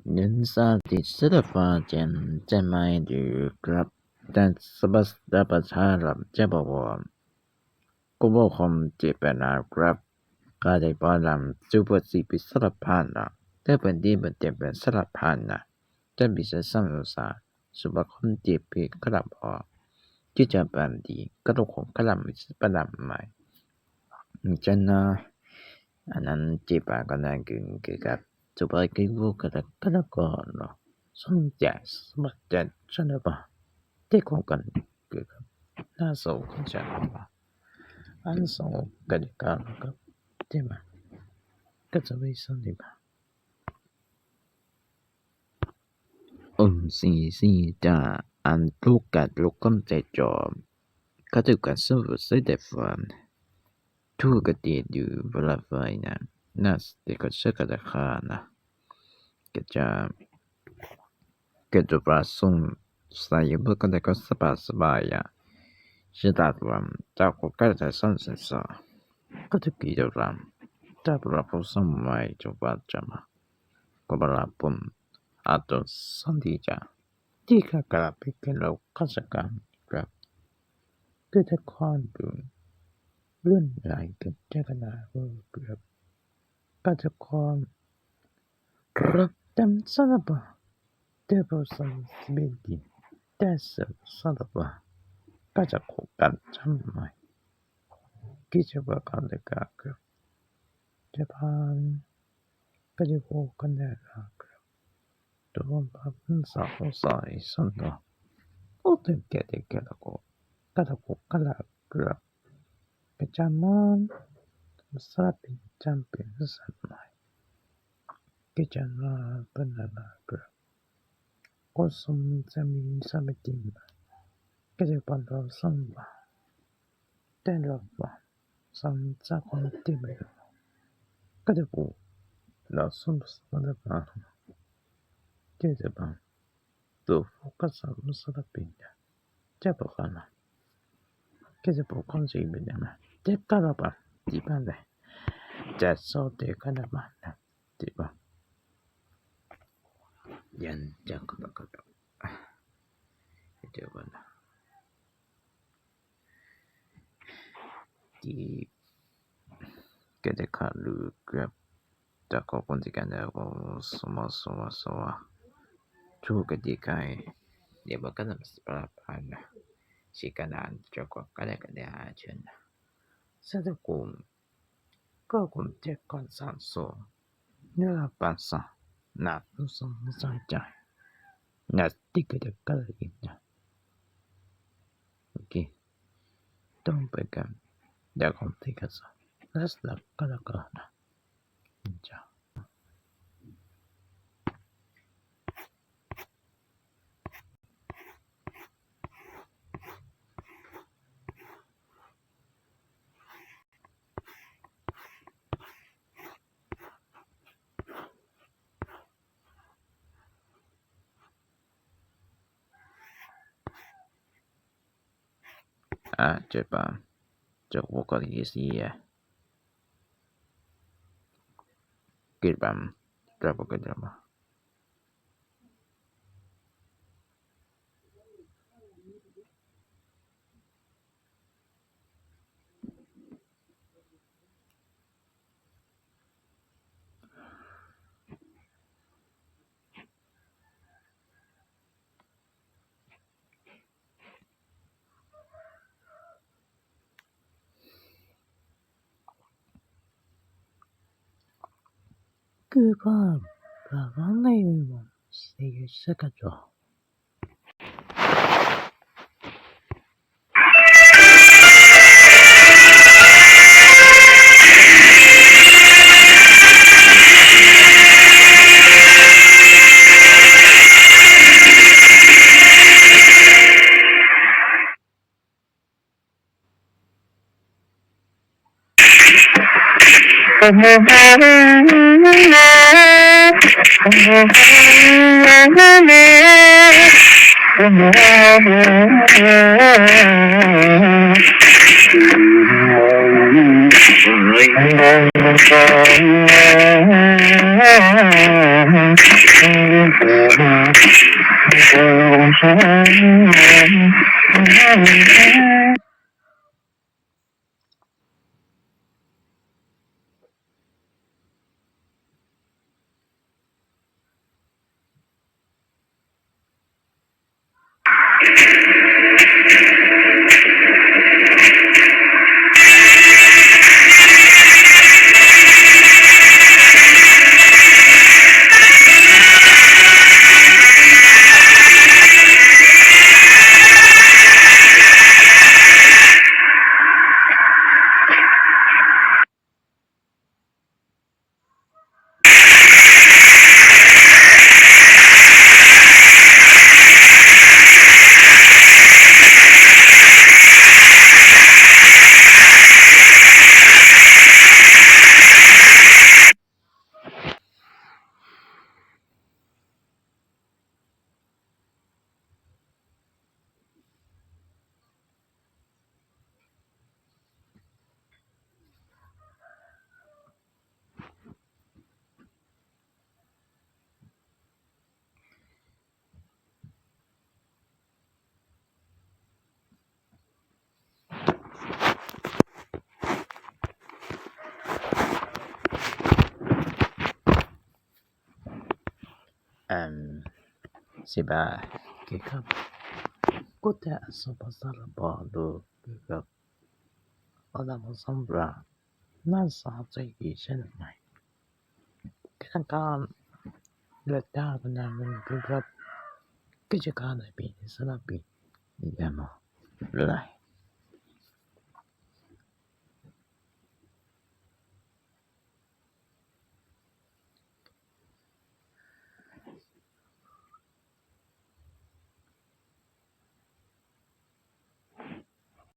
nhân sa thì sẽ được phát triển trên mai được gặp但是不是的不差了这不我ก็บ่คอมเจ็บนะครับก็ได้บ่ลำจูบ่สิปิสารพันนะแต่เป็นดีบ่เต็มเป็นสารพันนะแต่บิสสังสารสุบคอมเจ็บปีครับพอที่จะเป็นดีก็ต้องของกะลำประดำใหม่จันนะอันนั้นเจ็บก็นั่นคือกับจุบกิบุก็ได้ก่อนเนาะสนใจสมัครใจฉันบ่ที่ของกันคือกับน่าสนใจบ่อันสองก็ได้กันกับที่มาก็จะไม่สนใจบ่สิจะอันลูกกัดลูกกำใจจอมก็ถูกกันสู้ใส่ได้ฟังทุกข์ที่อยู่เวลาไฟนะน่าสิก็เชื่อกันได้ค่ะนะก็จะประสงค์ใส่บุกกันได้ก็สบายอ่ะ是大多在国家在身上ก็จะกี่ตัวรัมแต่ปราผู้สมัยจุบันจะมาก็บลาปุ่มอาตุสันติจาที่ข้ากลับไปกันเราข้าศึกกันครับก็จะคอนดูเรื่องไหลกันเจ้ากันครับก็จะคอนรับเต็มสารพัดเจ้าผู้สมัยดีแต่สารพัดก็จะคุกกันจำไม่กิจวัตรกันได้ครับจะผ่านก็จะคุกกันได้ครับตัวมันสาวสายสันนะโอ้ถึงแก่แล้วก็จะคุกกันแล้วครับก็จะมันสาบินจำเป็นสันไม่ก็จะน่าเป็นอะไรครับก็สมจะมีสาบินก็จะเป็นเราสัมบาแต่เราสัมจากคนที่ไม่ก็จะพูดเราสัมสัมบาก็จะเป็นตัวโฟกัสสัมสารพินจะพูดกันนะก็จะพูดคนจีนเป็นยังไงจะกล้าบ้างที่บ้านเลยจะสอนเด็กกันได้บ้างนะที่บ้านยันจังก็เดี๋ยวกันนะที่ก็จะขาดหรือกับจากคนที่กันแล้วก็สมทุกข์ที่ใครเดี๋ยวก็ต้องปรับผ่านนะสิกันนั้นจะก็ได้เช่นสัตว์กลุ่มก็กลุ่มเจ็บก่อนสั่งสอนเนื้อปัสสาวะนับสมใจนัดที่ก็จะกระดิ่งนะโอเคต้องไปกันเดี๋ยวผมที่กันสักแล้วสักก็นะจ้า这把这我搞的也是给吧这不给吧그 봐, 나가네요. 세계 시작하죠. สิบาเกี่ยวกับกฎและสภาษาระบาดเกี่ยวกับAdam Sandra น่าสนใจเช่นไหนการเลือกตั้งนั้นเกี่ยวกับกิจการในปีนี้สำหรับปีนี้ได้มั้ยหรือ